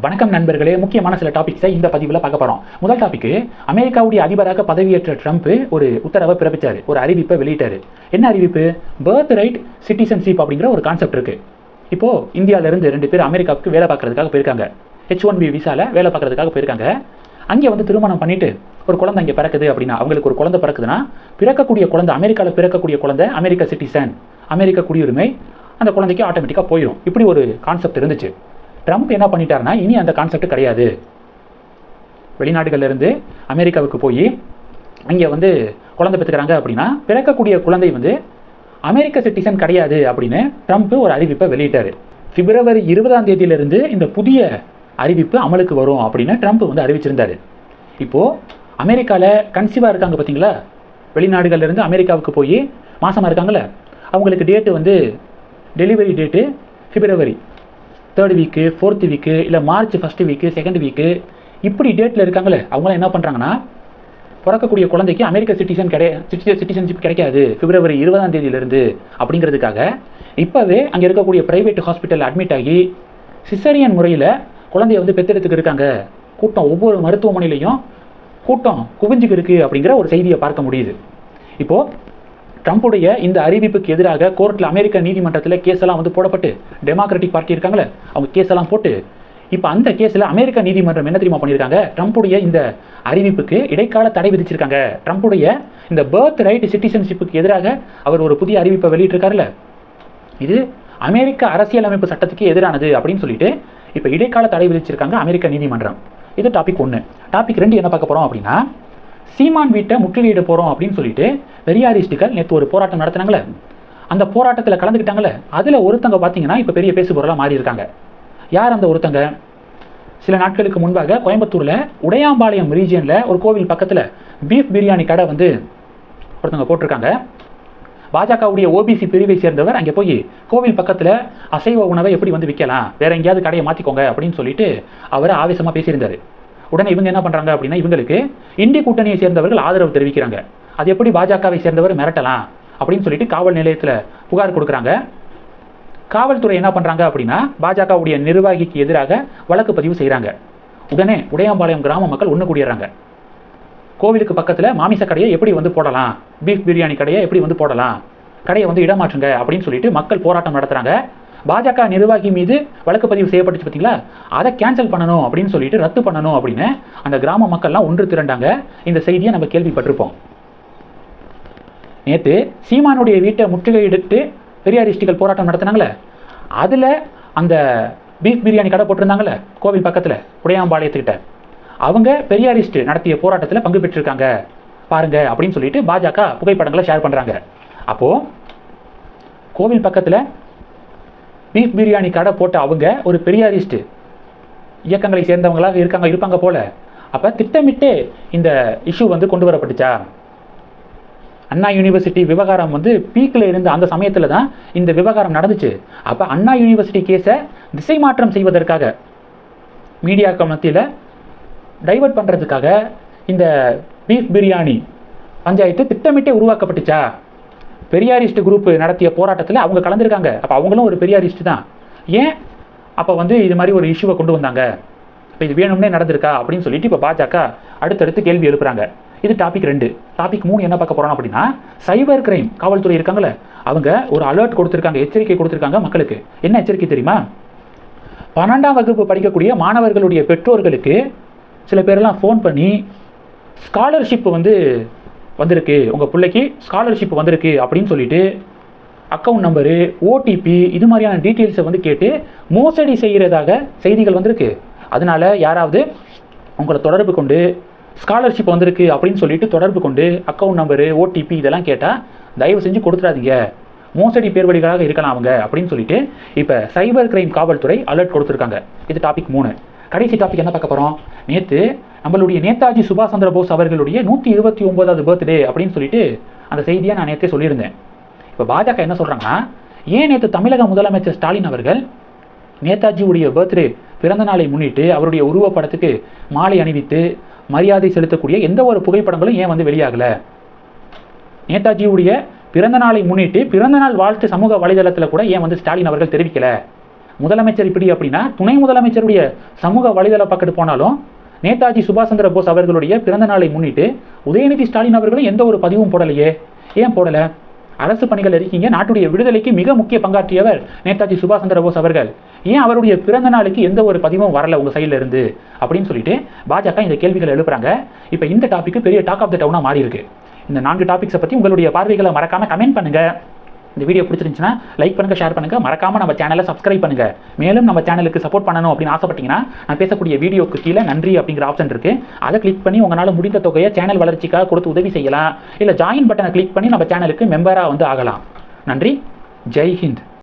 வணக்கம் நண்பர்களே, முக்கியமான சில டாபிக்ஸை இந்த பதிவில் பார்க்க போகிறோம். முதல் டாபிக், அமெரிக்காவுடைய அதிபராக பதவியேற்ற ட்ரம்ப் ஒரு உத்தரவை பிறப்பிச்சார், ஒரு அறிவிப்பை வெளியிட்டார். என்ன அறிவிப்பு? பர்த் ரைட் சிட்டிசன்ஷிப் அப்படிங்கிற ஒரு கான்செப்ட் இருக்குது. இப்போது இந்தியாவிலேருந்து 2 பேர் அமெரிக்காவுக்கு வேலை பார்க்குறதுக்காக போயிருக்காங்க. H1B விசாவில் வேலை பார்க்குறதுக்காக போயிருக்காங்க. அங்கே வந்து திருமணம் பண்ணிவிட்டு ஒரு குழந்தை இங்கே பிறக்குது அப்படின்னா, அவங்களுக்கு ஒரு குழந்தை பிறக்குதுன்னா, பிறக்கக்கூடிய குழந்தை, அமெரிக்காவில் பிறக்கக்கூடிய குழந்தை அமெரிக்க சிட்டிசன், அமெரிக்க குடியுரிமை அந்த குழந்தைக்கு ஆட்டோமேட்டிக்காக போயிடும். இப்படி ஒரு கான்செப்ட் இருந்துச்சு. ட்ரம்ப் என்ன பண்ணிட்டாருன்னா, இனி அந்த கான்செப்ட் கிடையாது. வெளிநாடுகள்லேருந்து அமெரிக்காவுக்கு போய் அங்கே வந்து குழந்தை பெற்றுக்கிறாங்க அப்படின்னா, பிறக்கக்கூடிய குழந்தை வந்து அமெரிக்க சிட்டிசன் கிடையாது அப்படின்னு ட்ரம்ப் ஒரு அறிவிப்பை வெளியிட்டார். February 20 இந்த புதிய அறிவிப்பு அமலுக்கு வரும் அப்படின்னு ட்ரம்ப் வந்து அறிவிச்சிருந்தார். இப்போது அமெரிக்காவில் கன்சீவாக இருக்காங்க பார்த்தீங்களா, வெளிநாடுகள்லேருந்து அமெரிக்காவுக்கு போய் மாசமாக இருக்காங்களே, அவங்களுக்கு டேட்டு வந்து delivery date February 3rd week, 4th week, இல்லை March 1st week, 2nd week, இப்படி டேட்டில் இருக்காங்களே, அவங்களாம் என்ன பண்ணுறாங்கன்னா, பிறக்கக்கூடிய குழந்தைக்கு அமெரிக்க சிட்டிசன்ஷிப் கிடைக்காது February 20 அப்படிங்கிறதுக்காக இப்போவே அங்கே இருக்கக்கூடிய ப்ரைவேட் ஹாஸ்பிட்டலில் அட்மிட் ஆகி சிசரியன் முறையில் குழந்தைய வந்து பெற்றெடுத்துக்கு இருக்காங்க. கூட்டம் ஒவ்வொரு மருத்துவமனையிலையும் கூட்டம் குவிஞ்சுக்கு இருக்குது அப்படிங்கிற ஒரு செய்தியை பார்க்க முடியுது. இப்போது ட்ரம்ப்புடைய இந்த அறிவிப்புக்கு எதிராக கோர்ட்டில், அமெரிக்க நீதிமன்றத்தில் கேஸெல்லாம் வந்து போடப்பட்டு, டெமோக்ராட்டிக் பார்ட்டி இருக்காங்களே அவங்க கேஸெல்லாம் போட்டு, இப்போ அந்த கேஸில் அமெரிக்க நீதிமன்றம் என்ன தெரியுமா பண்ணியிருக்காங்க, ட்ரம்ப்புடைய இந்த அறிவிப்புக்கு இடைக்கால தடை விதிச்சிருக்காங்க. ட்ரம்ப்புடைய இந்த பர்த் ரைட் சிட்டிசன்ஷிப்புக்கு எதிராக அவர் ஒரு புதிய அறிவிப்பை வெளியிட்டிருக்காருல்ல, இது அமெரிக்க அரசியலமைப்பு சட்டத்துக்கு எதிரானது அப்படின்னு சொல்லிட்டு இப்போ இடைக்கால தடை விதிச்சிருக்காங்க அமெரிக்க நீதிமன்றம். இது டாபிக் 1. டாபிக் 2 என்ன பார்க்க போகிறோம் அப்படின்னா, சீமான் வீட்டை முற்றுகையிட போகிறோம் அப்படின்னு சொல்லிட்டு பெரியாரிஸ்டுகள் நேற்று ஒரு போராட்டம் நடத்தினாங்களே, அந்த போராட்டத்தில் கலந்துக்கிட்டாங்களே, அதில் ஒருத்தங்க பார்த்தீங்கன்னா இப்போ பெரிய பேசுபொருளாக மாறி இருக்காங்க. யார் அந்த ஒருத்தங்க? சில நாட்களுக்கு முன்பாக கோயம்புத்தூரில் உடையாம்பாளையம் ரீஜியனில் ஒரு கோவில் பக்கத்தில் பீஃப் பிரியாணி கடை வந்து ஒருத்தங்க போட்டிருக்காங்க. பாஜகவுடைய OBC பிரிவை சேர்ந்தவர் அங்கே போய் கோவில் பக்கத்தில் அசைவ உணவை எப்படி வந்து விற்கலாம், வேற எங்கேயாவது கடையை மாற்றிக்கோங்க அப்படின்னு சொல்லிட்டு அவர் ஆவேசமாக பேசியிருந்தார். உடனே இவங்க என்ன பண்ணுறாங்க அப்படின்னா, இவங்களுக்கு இந்திய கூட்டணியை சேர்ந்தவர்கள் ஆதரவு தெரிவிக்கிறாங்க. அது எப்படி பாஜகவை சேர்ந்தவர் மிரட்டலாம் அப்படின்னு சொல்லிட்டு காவல் நிலையத்தில் புகார் கொடுக்குறாங்க. காவல்துறை என்ன பண்ணுறாங்க அப்படின்னா, பாஜகவுடைய நிர்வாகிக்கு எதிராக வழக்கு பதிவு செய்கிறாங்க. உடனே உடையாம்பாளையம் கிராம மக்கள் ஒன்று கூடிடுறாங்க. கோவிலுக்கு பக்கத்தில் மாமிச கடையை எப்படி வந்து போடலாம், பீஃப் பிரியாணி கடையை எப்படி வந்து போடலாம், கடையை வந்து இடமாற்றுங்க அப்படின்னு சொல்லிட்டு மக்கள் போராட்டம் நடத்துகிறாங்க. பாஜக நிர்வாகி மீது வழக்கு பதிவு செய்யப்பட்டுச்சு பார்த்தீங்களா, அதை கேன்சல் பண்ணணும் அப்படின்னு சொல்லிட்டு, ரத்து பண்ணணும் அப்படின்னு அந்த கிராம மக்கள்லாம் ஒன்று திரண்டாங்க. இந்த செய்தியை நம்ம கேள்விப்பட்டிருப்போம். நேற்று சீமானுடைய வீட்டை முற்றுகையிட்டு பெரியாரிஸ்டுகள் போராட்டம் நடத்தினாங்களே, அதில் அந்த பீஃப் பிரியாணி கடை போட்டிருந்தாங்களே கோவில் பக்கத்தில் உடையாம்பாளையத்துக்கிட்ட, அவங்க பெரியாரிஸ்ட் நடத்திய போராட்டத்தில் பங்கு பெற்றிருக்காங்க பாருங்க அப்படின்னு சொல்லிட்டு பாஜக புகைப்படங்களை ஷேர் பண்ணுறாங்க. அப்போது கோவில் பக்கத்தில் பீஃப் பிரியாணி கடை போட்ட அவங்க ஒரு பெரியாரிஸ்ட் இயக்கங்களை சேர்ந்தவங்களாக இருப்பாங்க போல. அப்போ திட்டமிட்டே இந்த இஷ்யூ வந்து கொண்டு வரப்பட்டுச்சா? அண்ணா யூனிவர்சிட்டி விவகாரம் வந்து பீக்கில் இருந்த அந்த சமயத்தில் தான் இந்த விவகாரம் நடந்துச்சு. அப்போ அண்ணா யூனிவர்சிட்டி கேஸை திசை மாற்றம் செய்வதற்காக, மீடியாக்கள் மத்தியில் டைவர்ட் பண்ணுறதுக்காக இந்த பீஃப் பிரியாணி பஞ்சாயத்து திட்டமிட்டே உருவாக்கப்பட்டுச்சா? பெரியாரிஸ்ட் குரூப் நடத்திய போராட்டத்தில் அவங்க கலந்துருக்காங்க. அப்போ அவங்களும் ஒரு பெரியாரிஸ்ட் தான். ஏன் அப்போ வந்து இது மாதிரி ஒரு இஷ்யூவை கொண்டு வந்தாங்க? இப்போ இது வேணும்னே நடந்திருக்கா அப்படின்னு சொல்லிட்டு இப்போ பாஜக அடுத்தடுத்து கேள்வி எழுப்புறாங்க. இது டாபிக் 2. டாபிக் 3 என்ன பார்க்க போகிறோம் அப்படின்னா, சைபர் கிரைம் காவல்துறை இருக்காங்களே, அவங்க ஒரு அலர்ட் கொடுத்துருக்காங்க, எச்சரிக்கை கொடுத்துருக்காங்க மக்களுக்கு. என்ன எச்சரிக்கை தெரியுமா? 12ஆம் வகுப்பு படிக்கக்கூடிய மாணவர்களுடைய பெற்றோர்களுக்கு சில பேரெல்லாம் ஃபோன் பண்ணி, ஸ்காலர்ஷிப் வந்து வந்திருக்கு, உங்கள் பிள்ளைக்கு ஸ்காலர்ஷிப் வந்திருக்கு அப்படின்னு சொல்லிட்டு அக்கௌண்ட் நம்பரு, OTP இது மாதிரியான டீட்டெயில்ஸை வந்து கேட்டு மோசடி செய்கிறதாக செய்திகள் வந்திருக்கு. அதனால் யாராவது உங்களை தொடர்பு கொண்டு ஸ்காலர்ஷிப் வந்திருக்கு அப்படின்னு சொல்லிட்டு தொடர்பு கொண்டு அக்கௌண்ட் நம்பரு, OTP இதெல்லாம் கேட்டால் தயவு செஞ்சு கொடுத்துடாதீங்க, மோசடி பேர்வழிகளாக இருக்கலாம் அவங்க அப்படின்னு சொல்லிட்டு இப்போ சைபர் கிரைம் காவல்துறை அலர்ட் கொடுத்துருக்காங்க. இது டாபிக் 3. கடைசி டாபிக் என்ன பார்க்க போகிறோம்? நேற்று நம்மளுடைய நேதாஜி சுபாஷ் சந்திர போஸ் அவர்களுடைய 129வது பர்த்டே அப்படின்னு சொல்லிட்டு அந்த செய்தியை நான் நேற்றே சொல்லியிருந்தேன். இப்போ பாஜக என்ன சொல்கிறாங்கன்னா, ஏன் நேற்று தமிழக முதலமைச்சர் ஸ்டாலின் அவர்கள் நேதாஜியுடைய பர்த்டே பிறந்த நாளை முன்னிட்டு அவருடைய உருவப்படத்துக்கு மாலை அணிவித்து மரியாதை செலுத்தக்கூடிய எந்த ஒரு புகைப்படங்களும் ஏன் வந்து வெளியாகலை? நேதாஜியுடைய பிறந்த நாளை முன்னிட்டு பிறந்தநாள் வாழ்த்து சமூக வலைதளத்தில் கூட ஏன் வந்து ஸ்டாலின் அவர்கள் தெரிவிக்கலை முதலமைச்சர் இப்படி அப்படின்னா துணை முதலமைச்சருடைய சமூக வலைதள பக்கத்து போனாலும் நேதாஜி சுபாஷ் சந்திர போஸ் அவர்களுடைய பிறந்த நாளை முன்னிட்டு உதயநிதி ஸ்டாலின் அவர்களும் எந்த ஒரு பதிவும் போடலையே. ஏன் போடலை? அரசு பணிகள் இருக்கீங்க, நாட்டுடைய விடுதலைக்கு மிக முக்கிய பங்காற்றியவர் நேதாஜி சுபாஷ் சந்திர போஸ் அவர்கள். ஏன் அவருடைய பிறந்த நாளுக்கு எந்த ஒரு பதிவும் வரல உங்க சைட்ல இருந்து அப்படின்னு சொல்லிட்டு பாஜக இந்த கேள்விகள் எழுப்புறாங்க. இப்போ இந்த டாபிக் பெரிய டாக் ஆஃப் த டவுனா மாறி இருக்கு. இந்த 4 டாபிக்ஸை பற்றி உங்களுடைய பார்வைகளை மறக்காம கமெண்ட் பண்ணுங்க. இந்த வீடியோ பிடிச்சிருந்துச்சுன்னா லைக் பண்ணுங்க, ஷேர் பண்ணுங்க, மறக்காம நம்ம சேனலை சப்ஸ்கிரைப் பண்ணுங்க. மேலும் நம்ம சேனலுக்கு சப்போர்ட் பண்ணணும் அப்படின்னு ஆசைப்பட்டீங்கன்னா நான் பேசக்கூடிய வீடியோக்கு கீழே நன்றி அப்படிங்கிற ஆப்ஷன் இருக்கு. அதை கிளிக் பண்ணி உங்களால் முடிந்த தொகையை சேனல் வளர்ச்சிக்காக கொடுத்து உதவி செய்யலாம். இல்லை ஜாயின் பட்டனை கிளிக் பண்ணி நம்ம சேனலுக்கு மெம்பராக வந்து ஆகலாம். நன்றி. ஜெய் ஹிந்த்.